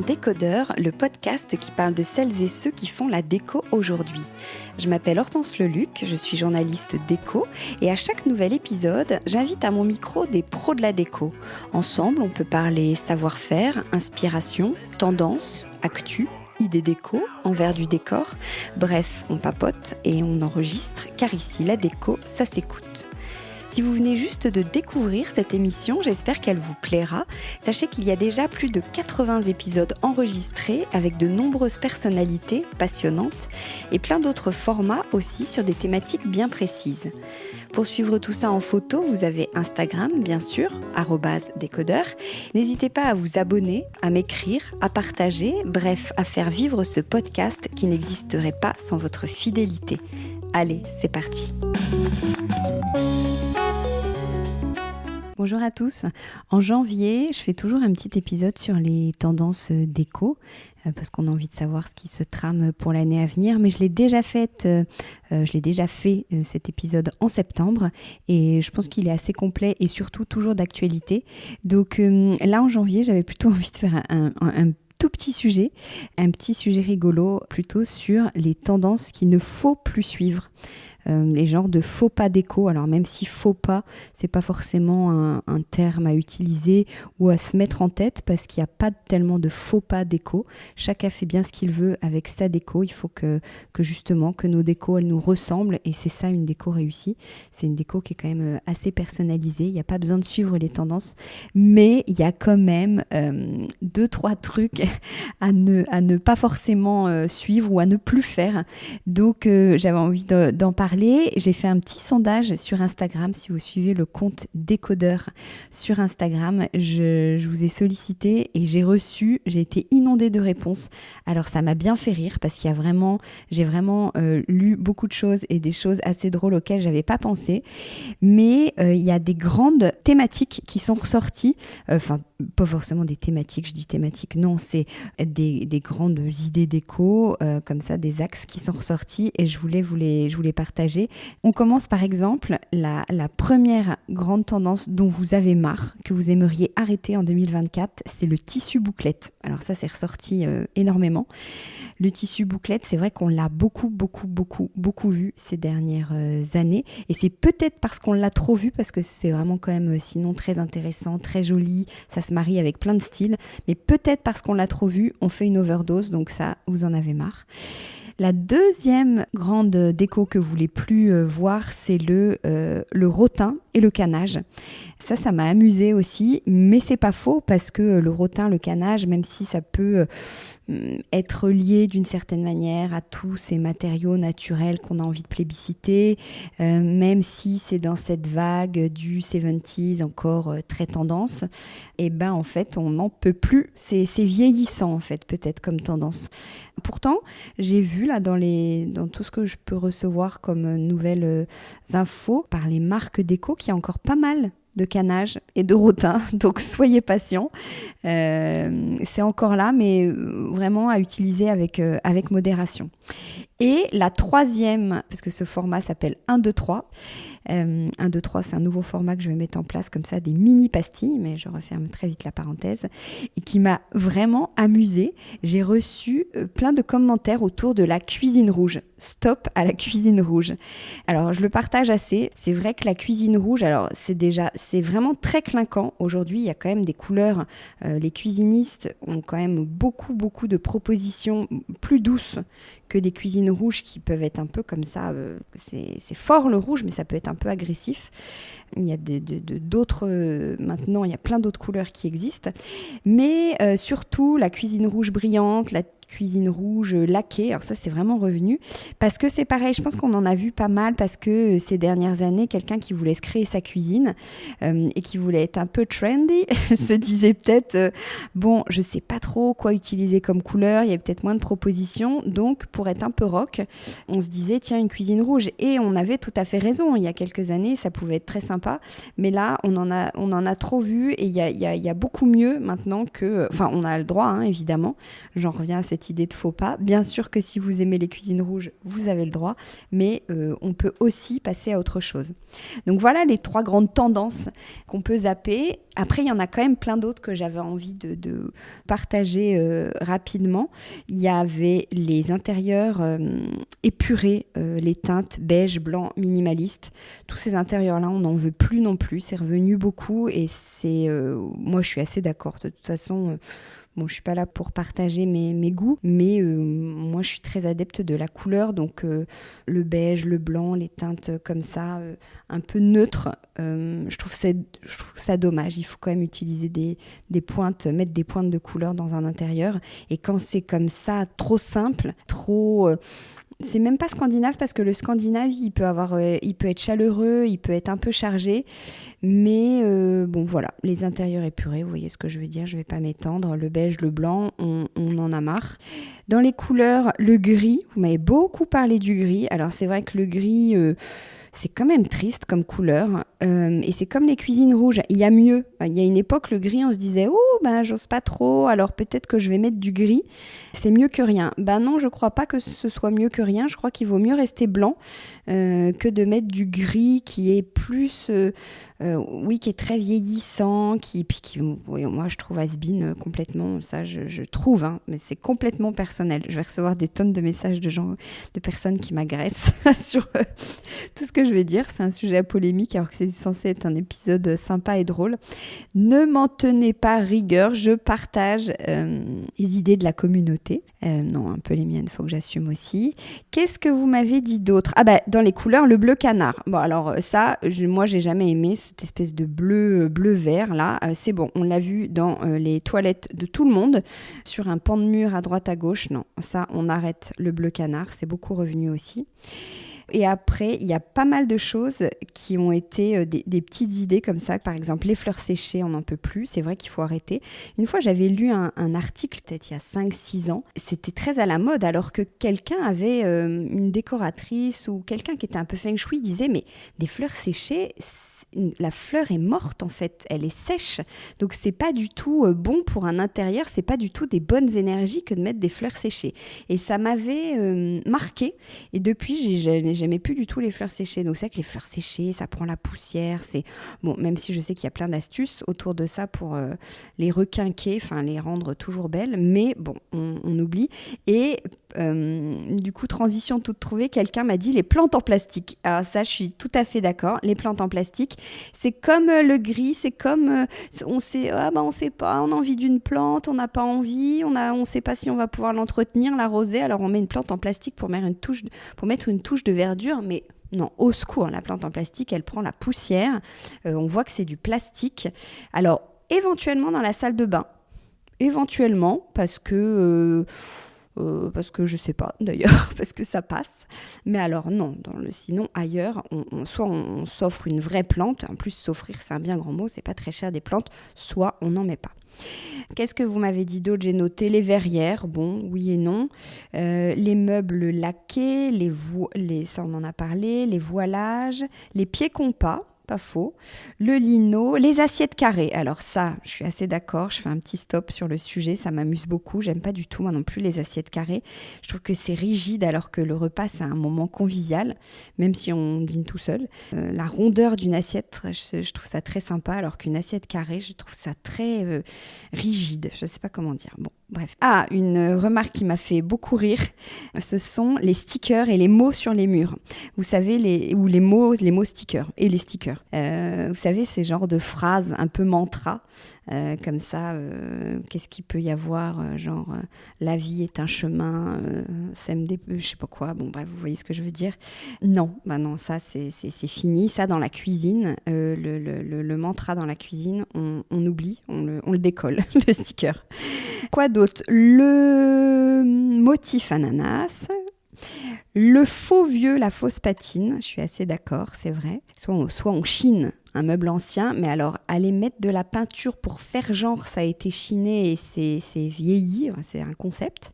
Décodeur, le podcast qui parle de celles et ceux qui font la déco aujourd'hui. Je m'appelle Hortense Leluc, je suis journaliste déco et à chaque nouvel épisode, j'invite à mon micro des pros de la déco. Ensemble, on peut parler savoir-faire, inspiration, tendance, actu, idées déco, envers du décor. Bref, on papote et on enregistre car ici, la déco, ça s'écoute. Si vous venez juste de découvrir cette émission, j'espère qu'elle vous plaira. Sachez qu'il y a déjà plus de 80 épisodes enregistrés avec de nombreuses personnalités passionnantes et plein d'autres formats aussi sur des thématiques bien précises. Pour suivre tout ça en photo, vous avez Instagram, bien sûr, @décodeur. N'hésitez pas à vous abonner, à m'écrire, à partager, bref, à faire vivre ce podcast qui n'existerait pas sans votre fidélité. Allez, c'est parti. Bonjour à tous. En janvier, je fais toujours un petit épisode sur les tendances déco parce qu'on a envie de savoir ce qui se trame pour l'année à venir. Mais je l'ai déjà fait cet épisode en septembre et je pense qu'il est assez complet et surtout toujours d'actualité. Donc là, en janvier, j'avais plutôt envie de faire un tout petit sujet, un petit sujet rigolo plutôt sur les tendances qu'il ne faut plus suivre. Les genres de faux pas déco. Alors même si faux pas, c'est pas forcément un terme à utiliser ou à se mettre en tête parce qu'il n'y a pas tellement de faux pas déco. Chacun fait bien ce qu'il veut avec sa déco. Il faut que justement que nos décos elles nous ressemblent et c'est ça une déco réussie. C'est une déco qui est quand même assez personnalisée. Il n'y a pas besoin de suivre les tendances, mais il y a quand même 2-3 trucs à ne pas forcément suivre ou à ne plus faire. Donc j'avais envie d'en parler. J'ai fait un petit sondage sur Instagram. Si vous suivez le compte Décodeur sur Instagram, je vous ai sollicité et j'ai été inondée de réponses. Alors ça m'a bien fait rire parce j'ai vraiment lu beaucoup de choses et des choses assez drôles auxquelles j'avais pas pensé. Mais il y a des grandes thématiques qui sont ressorties. Pas forcément des thématiques, je dis thématiques, non, c'est des grandes idées déco, comme ça, des axes qui sont ressortis et je voulais vous les partager. On commence par exemple, la première grande tendance dont vous avez marre, que vous aimeriez arrêter en 2024, c'est le tissu bouclette. Alors ça, c'est ressorti énormément. Le tissu bouclette, c'est vrai qu'on l'a beaucoup vu ces dernières années et c'est peut-être parce qu'on l'a trop vu, parce que c'est vraiment quand même sinon très intéressant, très joli, ça se marie avec plein de styles, mais peut-être parce qu'on l'a trop vu, on fait une overdose, donc ça, vous en avez marre. La deuxième grande déco que vous voulez plus voir, c'est le rotin et le canage. Ça m'a amusé aussi, mais c'est pas faux parce que le rotin, le canage, même si ça peut être lié d'une certaine manière à tous ces matériaux naturels qu'on a envie de plébisciter, même si c'est dans cette vague du 70s encore très tendance, et ben en fait on n'en peut plus, c'est vieillissant en fait peut-être comme tendance. Pourtant j'ai vu là dans tout ce que je peux recevoir comme nouvelles infos par les marques déco qu'il y a encore pas mal de canage et de rotin, donc soyez patients, c'est encore là mais vraiment à utiliser avec modération. Et la troisième, parce que ce format s'appelle 1, 2, 3, 1, 2, 3 c'est un nouveau format que je vais mettre en place comme ça, des mini pastilles, mais je referme très vite la parenthèse, et qui m'a vraiment amusée. J'ai reçu plein de commentaires autour de la cuisine rouge. Stop à la cuisine rouge. Alors je le partage assez, c'est vrai que la cuisine rouge, alors c'est vraiment très clinquant. Aujourd'hui il y a quand même des couleurs, les cuisinistes ont quand même beaucoup de propositions plus douces que des cuisines rouges qui peuvent être un peu comme ça, c'est fort le rouge, mais ça peut être un peu agressif. Il y a d'autres, maintenant il y a plein d'autres couleurs qui existent, mais surtout la cuisine rouge brillante, la cuisine rouge laquée, alors ça c'est vraiment revenu, parce que c'est pareil, je pense qu'on en a vu pas mal, parce que ces dernières années, quelqu'un qui voulait se créer sa cuisine et qui voulait être un peu trendy, se disait peut-être, bon, je sais pas trop quoi utiliser comme couleur, il y avait peut-être moins de propositions, donc pour être un peu rock, on se disait, tiens, une cuisine rouge, et on avait tout à fait raison, il y a quelques années, ça pouvait être très sympa, mais là, on en a trop vu, et il y a beaucoup mieux maintenant que, enfin, on a le droit, hein, évidemment, j'en reviens à cette cette idée de faux pas. Bien sûr que si vous aimez les cuisines rouges, vous avez le droit, mais on peut aussi passer à autre chose. Donc voilà les 3 grandes tendances qu'on peut zapper. Après, il y en a quand même plein d'autres que j'avais envie de partager rapidement. Il y avait les intérieurs épurés, les teintes beige, blanc, minimaliste. Tous ces intérieurs-là, on n'en veut plus non plus. C'est revenu beaucoup et moi, je suis assez d'accord. De toute façon, bon, je ne suis pas là pour partager mes goûts, mais moi, je suis très adepte de la couleur. Donc, le beige, le blanc, les teintes comme ça, un peu neutres, je trouve ça dommage. Il faut quand même utiliser des pointes, mettre des pointes de couleur dans un intérieur. Et quand c'est comme ça, trop simple, trop... c'est même pas scandinave parce que le scandinave, il peut être chaleureux, il peut être un peu chargé. Mais bon, voilà, les intérieurs épurés, vous voyez ce que je veux dire, je vais pas m'étendre. Le beige, le blanc, on en a marre. Dans les couleurs, le gris, vous m'avez beaucoup parlé du gris. Alors c'est vrai que le gris... c'est quand même triste comme couleur et c'est comme les cuisines rouges, il y a mieux. Il y a une époque, le gris, on se disait « Oh, ben j'ose pas trop, alors peut-être que je vais mettre du gris, c'est mieux que rien ». Ben non, je crois pas que ce soit mieux que rien, je crois qu'il vaut mieux rester blanc que de mettre du gris qui est plus, qui est très vieillissant, oui, moi je trouve has-been complètement, ça je trouve, hein, mais c'est complètement personnel. Je vais recevoir des tonnes de messages de personnes qui m'agressent sur tout ce que je vais dire. C'est un sujet à polémique alors que c'est censé être un épisode sympa et drôle. Ne m'en tenez pas rigueur, je partage les idées de la communauté. Non, un peu les miennes, il faut que j'assume aussi. Qu'est-ce que vous m'avez dit d'autre ? Ah bah, dans les couleurs, le bleu canard. Bon, alors ça, moi, j'ai jamais aimé cette espèce de bleu-vert, là. C'est bon, on l'a vu dans les toilettes de tout le monde, sur un pan de mur à droite, à gauche. Non, ça, on arrête le bleu canard. C'est beaucoup revenu aussi. Et après, il y a pas mal de choses qui ont été des petites idées comme ça. Par exemple, les fleurs séchées, on n'en peut plus. C'est vrai qu'il faut arrêter. Une fois, j'avais lu un article, peut-être il y a 5-6 ans. C'était très à la mode, alors que quelqu'un avait, une décoratrice ou quelqu'un qui était un peu feng shui disait « Mais des fleurs séchées, la fleur est morte en fait, elle est sèche, donc c'est pas du tout bon pour un intérieur, c'est pas du tout des bonnes énergies que de mettre des fleurs séchées. » Et ça m'avait marqué, et depuis j'aimais plus du tout les fleurs séchées. Donc c'est vrai que les fleurs séchées, ça prend la poussière, c'est bon, même si je sais qu'il y a plein d'astuces autour de ça pour les requinquer, enfin les rendre toujours belles, mais bon, on oublie. Et du coup, transition toute trouvée, quelqu'un m'a dit les plantes en plastique. Alors ça, je suis tout à fait d'accord. Les plantes en plastique, c'est comme le gris, c'est comme on sait pas, on a envie d'une plante, on n'a pas envie, on sait pas si on va pouvoir l'entretenir, l'arroser, alors on met une plante en plastique pour mettre une touche de verdure, mais non, au secours, la plante en plastique, elle prend la poussière, on voit que c'est du plastique. Alors, éventuellement dans la salle de bain, parce que je sais pas d'ailleurs, parce que ça passe. Mais alors non, sinon ailleurs, soit on s'offre une vraie plante, en plus s'offrir c'est un bien grand mot, c'est pas très cher des plantes, soit on n'en met pas. Qu'est-ce que vous m'avez dit d'autre ? J'ai noté les verrières, bon, oui et non. Les meubles laqués, ça on en a parlé, les voilages, les pieds compas. Pas faux. Le lino, les assiettes carrées. Alors ça, je suis assez d'accord. Je fais un petit stop sur le sujet. Ça m'amuse beaucoup. J'aime pas du tout, moi non plus, les assiettes carrées. Je trouve que c'est rigide alors que le repas, c'est un moment convivial, même si on dîne tout seul. La rondeur d'une assiette, je trouve ça très sympa, alors qu'une assiette carrée, je trouve ça très rigide. Je sais pas comment dire. Bon, bref. Ah, une remarque qui m'a fait beaucoup rire. Ce sont les stickers et les mots sur les murs. Vous savez, les mots stickers et les stickers. Vous savez, ces genres de phrases un peu mantra, comme ça, qu'est-ce qu'il peut y avoir, la vie est un chemin, je sais pas quoi, bon bref, vous voyez ce que je veux dire. Non, ça c'est fini, ça dans la cuisine, le mantra dans la cuisine, on oublie, on le décolle, le sticker. Quoi d'autre ? Le motif ananas. Le faux vieux, la fausse patine, je suis assez d'accord, c'est vrai. Soit on chine un meuble ancien, mais alors aller mettre de la peinture pour faire genre ça a été chiné et c'est vieilli, c'est un concept.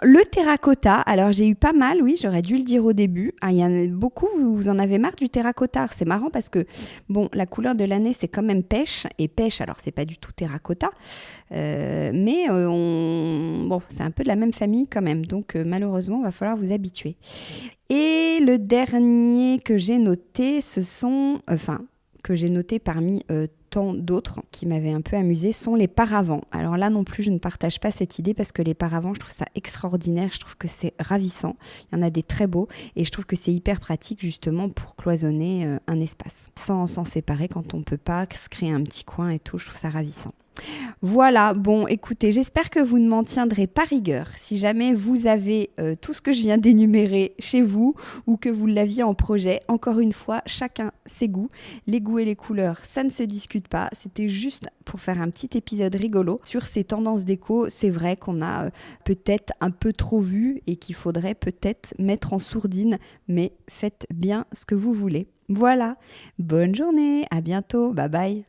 Le terracotta, alors j'ai eu pas mal, oui, j'aurais dû le dire au début. Il y en a beaucoup, vous en avez marre du terracotta. Alors, c'est marrant parce que, bon, la couleur de l'année, c'est quand même pêche. Et pêche, alors c'est pas du tout terracotta. Mais bon, c'est un peu de la même famille quand même. Donc malheureusement, il va falloir vous habituer. Et le dernier que j'ai noté, que j'ai noté parmi tant d'autres qui m'avaient un peu amusé, sont les paravents. Alors là non plus, je ne partage pas cette idée parce que les paravents, je trouve ça extraordinaire, je trouve que c'est ravissant. Il y en a des très beaux et je trouve que c'est hyper pratique justement pour cloisonner un espace. Sans s'en séparer quand on ne peut pas, se créer un petit coin et tout, je trouve ça ravissant. Voilà, bon, écoutez, j'espère que vous ne m'en tiendrez pas rigueur. Si jamais vous avez tout ce que je viens d'énumérer chez vous ou que vous l'aviez en projet, encore une fois, chacun ses goûts. Les goûts et les couleurs, ça ne se discute pas. C'était juste pour faire un petit épisode rigolo sur ces tendances déco. C'est vrai qu'on a peut-être un peu trop vu et qu'il faudrait peut-être mettre en sourdine, mais faites bien ce que vous voulez. Voilà, bonne journée, à bientôt, bye bye.